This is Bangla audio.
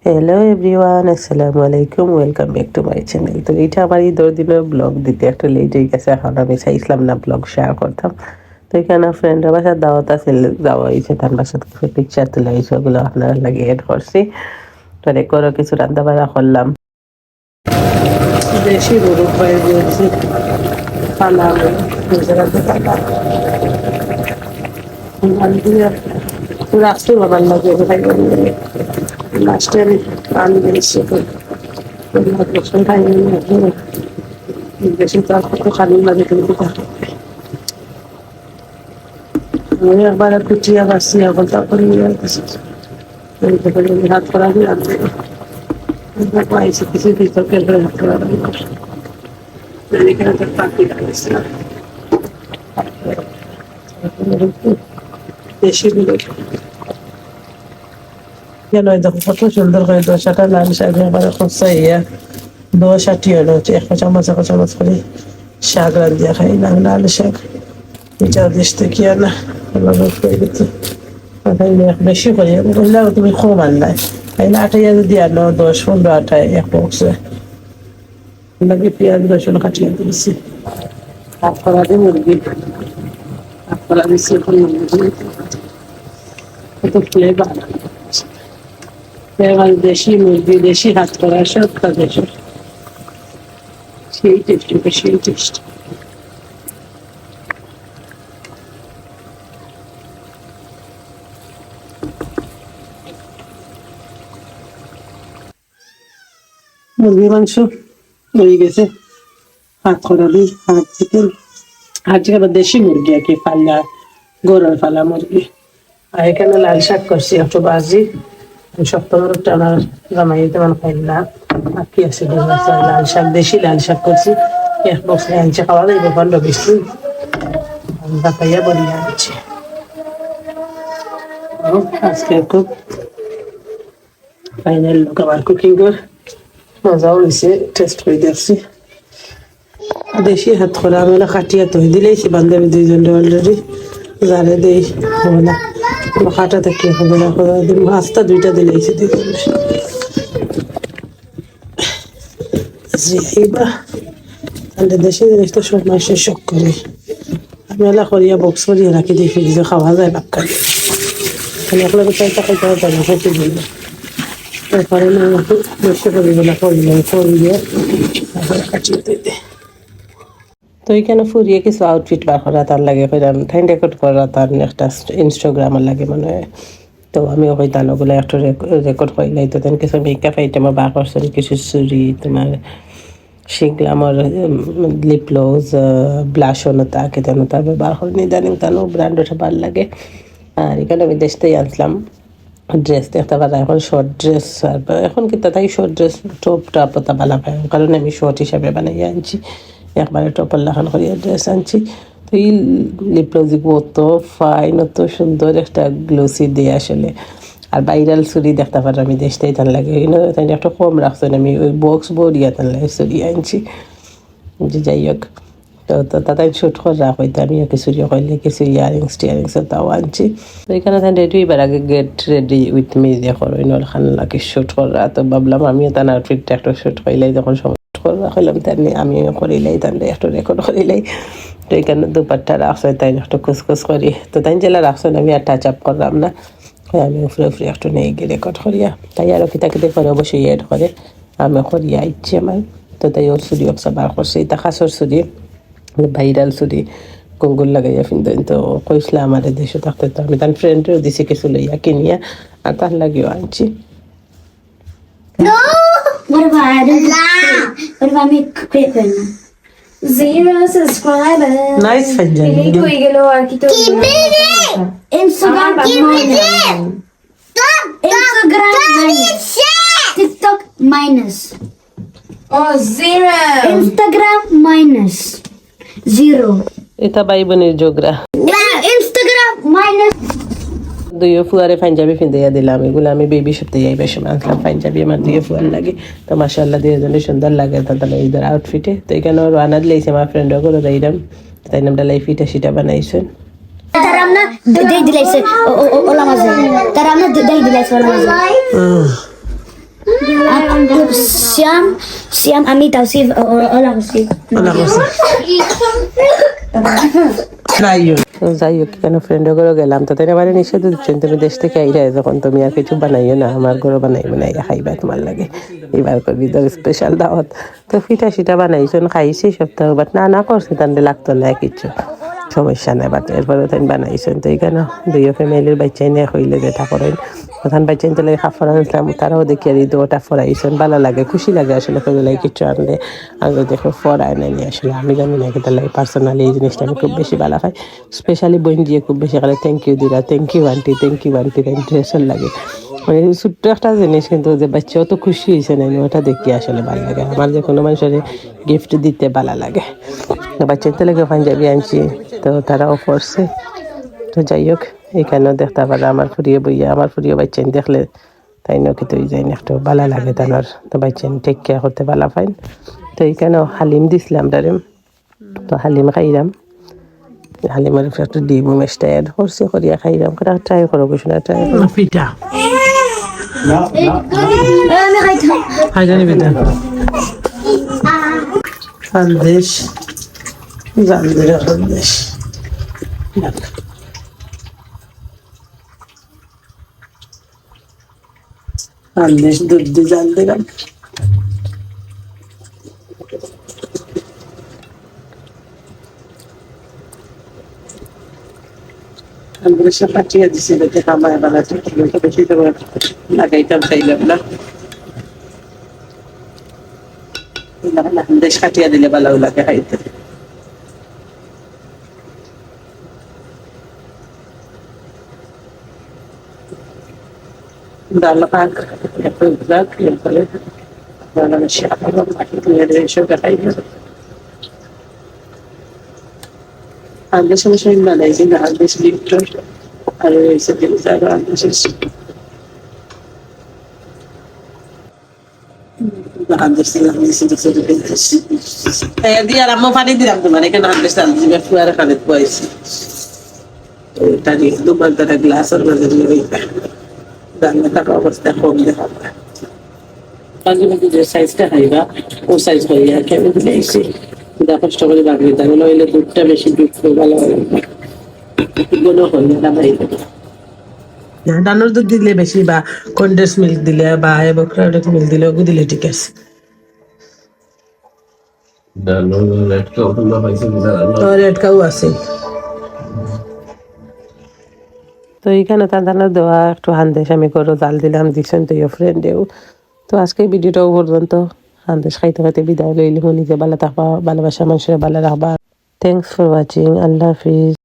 হ্যালো এভরিওয়ান, আসসালামু আলাইকুম, welcome back to my channel. তো এইটা আমার এই 10 দিনের ব্লগ দিতে একটু লেট হয়ে গেছে। এখন আমি চাইছিলাম না ব্লগ শেয়ার করতাম। তো এখানে ফ্রেন্ডের বাসার দাওয়াত আছে, যাওয়া হয়েছে, তার বাসার কিছু পিকচার তুলে হয়েছে, ওগুলো আপনার লাগে এড করছি। তো রেকর্ডও কিছু রান্না বান্না করলাম। দেশি গরু হয়ে গিয়েছি, পালাম গুজরাটে পালাম রাষ্ট্র বাবার লাগে ভাই লাস্টে আমি পানি দিয়েছি। বেশি তার কত খালি লাগে কিন্তু আমি একবার কুচিয়া পাচ্ছি, এখন তারপরে হাত করা দিয়ে আনতে পাইছি কিছু ভিতরকে হাত করা এখানে তো পাখি লাগেছিলাম বেশি গুলো কেন দেখো কত সুন্দর করে দোসাটা লাল শাক এবারে খুঁজছে ইয়া দোসাটি হলো এক চামচ করে শাক রান্ধিয়া খাই না, লাল শাক এটা দেশ থেকে আনা বেশি করি বললাম তুমি কম আনলাই তাইলে আটাইয়া যদি আনো 10-15 আটায় এক বক্সে লাগে পেঁয়াজ রসুন কাটিয়ে দিয়েছি। হাত করা দিয়ে মুরগি হাত করা দিচ্ছি, এখন মুরগি কত ফ্লেভার ফ্লেভার, দেশি মুরগি, দেশি হাত করা, সবটা দেশের, সেই টেস্টি সেই টেস্ট। মুরগি মাংস হয়ে গেছে, হাত করা দিই, হাত চিকেন আবার দেশি মুরগি আর কি, পাল্লা গরুর পালা মুরগি। আর এখানে লাল শাক করছি একটু বাজি, সপ্তাহটা আমার জামাই তেমন খাই না, বাকি আছে লাল শাক, দেশি লাল শাক করছি, এক বছরে আনছে, খাওয়া যাইব 15-20 দিন, বাপাইয়া বলিয়া আনছে। আজকে খুব ফাইনাল লুক আমার কুকিং এর, মজাও হয়েছে, টেস্ট করে দেখছি। দেশি হাত করা আমি কাটিয়া তৈ দিলেইছি বান্ধবী দুইজনে অলরেডি, জারে দেই হবে না কাটা থেকে হবে না, মাছটা 2টা দিলেইছি দুইজনে। এইবা তাহলে দেশি জিনিস তো সব মাসে শখ করে, আমি এলা করিয়া বক্স করিয়া রাখি দিই ফ্রিজে, খাওয়া যায় বাক্কা একলা চাইটা খাইতে হবে না, খেতে দিল তারপরে না বেশি করিগুলা করিয়ে তারপরে কাটিয়ে দিই। তো এখানে ফুরিয়ে কিছু আউটফিট বার করা তার লাগে, ঠাইন রেকর্ড করা তার একটা ইনস্টাগ্রামের লাগে মনে হয়। তো আমিও ওই দানোগুলো একটু রেকর্ড করলাই, তো তেন কিছু মেকআপ আইটেমও বার করছেন, কিছু চুরি, তোমার শিগলামর লিপ গ্লোজ, ব্লাশও নতা কেতে নতা ব্যবহার করি ইদানিং, তানো ব্র্যান্ড ওটা ভালো লাগে। আর এখানে আমি দেশতেই আনছিলাম ড্রেস দেখতে পারা, এখন শর্ট ড্রেস, আর এখন কিন্তু তাই শর্ট ড্রেস টপ টপ ওটা ভালো পাই, কারণ আমি শর্ট হিসাবে বানাইয়া আনছি, একবারে টপর লাখান করিয়া ড্রেস আনছি। তো এই লিপলজিক অত ফাইন, অত সুন্দর একটা গ্লোসি দিয়ে আসলে। আর ভাইরাল চুরি দেখতে পারে আমি দেশটাই তান লাগে, তাই একটা কম রাখছেন, আমি ওই বক্স বড়িয়া তান লাগে চুরি আনছি। যে যাই হোক, তো তাই শুট করে রাখ হইতে আমি কিছু করলে কিছু টিয়ারিংস তাও আনছি। তো এখানে তাই রেডি হইবার আগে গেট রেডি উইথ মি দেখো নল খান লাগে শুট করা, তো ভাবলাম আমিও তার আউটফিটটা একটা শুট করিলাই, যখন করে রাখলাম তার আমিও করিলাই, তার একটু রেকর্ড করিলাই। তো এখানে দুপাট্টা রাখছে, তাই একটু খুসখুস করি, তো তাই জেলা রাখছেন, আমি আর টাচ আপ করলাম না, আমি উপরে একটু নেই গিয়ে রেকর্ড করিয়া, তাই আরও কিতাকিতে করে অবশ্যই এড করে আমি করিয়া ইচ্ছে আমার। তো তাই ওর চুরি অবসা বার করছে, এটা খাসর চুরি, ভাইরাল চুরি, কঙ্গুল লাগাইয়া ফিনতেন। তো কইসলা আমার দেশে থাকতে, তো আমি তার ফ্রেন্ডেও দিছি কিছু লইয়া কিনিয়া, আর তার লাগিও আনছি। No! What if I didn't? What if I make paper? 0 subscribers. Nice, Fanjali. Delete হয়ে গেল আর কি, তো Instagram minus. TikTok minus. Oh, 0. Instagram minus. 0. এটা ভাই বোনের যোগরা। Instagram minus. দুইও ফুয়ারে পাঞ্জাবি ফিন্দাইয়া দিলাম, এগুলো আমি বেবি সপ্তাহে এই বেশি আনলাম পাঞ্জাবি, আমার দুইও ফুয়ার লাগে, তো মাশাআল্লাহ দুইজনে সুন্দর লাগে তাদের ঈদের আউটফিটে। তো এখানে রানা দিলাইছে আমার ফ্রেন্ডও করে রাইরাম, তাই নামটা লাই ফিটা সিটা বানাইছেন। Taramna day dilaise ola maze. Taramna day dilaise ola maze. Siam আমি তাওসিফ ওলা তাওসিফ ওলা করছে নাইও তো যাই হোক কেন ফ্রেন্ডের ঘরে গেলাম তো তাই এবারে নিষেধ দিচ্ছেন তুমি দেশ থেকে আইরা যখন তুমি আর কিছু বানাইও না আমার ঘরে বানাইয়া খাইবা তোমার লাগে এবার করবি তোর স্পেশাল দাওয়াত তো পিঠা সিটা বানাইছেন খাইছি সপ্তাহ বাট না করছে তান্ডে লাগতো না কিছু সমস্যা নাই বাট এরপরে তাই বানাইছেন তো এইখানে দুইও ফ্যামিলির বাচ্চাই নিয়ে হইলে যেটা করেন প্রধান বাচ্চাই তো লাগে খাফর আনছিলাম তারাও দেখি আর এই দুটা ফরাইছেন ভালো লাগে খুশি লাগে আসলে ফ্যামিলি কিছু আনলে আগে দেখো ফরায় নাই আসলে আমি জানি না কিন্তু লাগে পার্সোনালি এই জিনিসটা আমি খুব বেশি ভালো খাই স্পেশালি বোন দিয়ে খুব বেশি করে থ্যাংক ইউ দিরা থ্যাংক ইউ আন্টি ইন্টারেস্ট লাগে মানে ছোট্ট একটা জিনিস কিন্তু যে বাচ্চাও তো খুশি হয়েছে না ওটা দেখি আসলে ভালো লাগে আমার যে কোনো মানুষের গিফট দিতে ভালো লাগে বাচ্চার তো লাগে পাঞ্জাবি আনছি তো তারাও করছে তো যাই হোক এইখানেও দেখতে পারে আমার ফুরিয়ে বাচ্চা দেখলে তাই নাকি তো যাই না একটু ভালো লাগে তার তো বাচ্চা টেক কেয়ার করতে ভালো পাইন তো এইখানেও হালিম দিছিলাম তারে তো হালিম খাইলাম হালিমের একটু ডিম মেশটা অ্যাড করছি করিয়া খাইলাম ট্রাই করো কিছু না ট্রাই করো পিঠা আমি খাইতাম খাইজানি পিঠা সন্দেশ জালদিরা সন্দেশ সন্দেশ দুধ দিয়ে জাল দিলাম সন্দেশটা পাঠিয়ে দিছি যাতে খামায় বানাতে বেশি তো লাগাইতাম খাইলাম না সন্দেশ কাটিয়ে দিলে ভালো লাগে খাইতে ডাল পাক একটু ব্লাক এরপরে বানানো শেয়ার করলাম বাকি তুলে দিয়ে এসব খাইলাম আগে সময় বানাইছি না আগে লিপ্টন আর এসে দিন যারা আগে দিয়ে আর আম্মা পানি দিলাম তোমার এখানে আন্দেশ চাল দিবে ফুয়ারে খানে পাইছি তারি দুবার তারা গ্লাসের মাঝে দিয়ে রান্না থাকা অবস্থা কম দেখা বাকি বাকি যে সাইজটা খাইবা ও সাইজ করিয়া কেমন দিয়েছি কষ্ট করে বাকি তাহলে নইলে দুধটা বেশি দুধ ভালো হবে গুলো হইলে দাবাই ডানোর দুধ দিলে বেশি বা কন্ডেন্স মিল্ক দিলে বা এভোক্যাডো মিল্ক দিলে ওগুলো দিলে ঠিক আছে রেড কাউ আছে তো এইখানে তাদের দেওয়া একটু হান্দেশ আমি করো জাল দিলাম দিচ্ছেন তো ফ্রেন্ডেও তো আজকে ভিডিওটাও পর্যন্ত হান্দেশ খাইতে খাইতে বিদায় লইলে নিজে ভালো থাকবা ভালোবাসা মানুষের ভালো রাখবা thanks for watching Allah Hafiz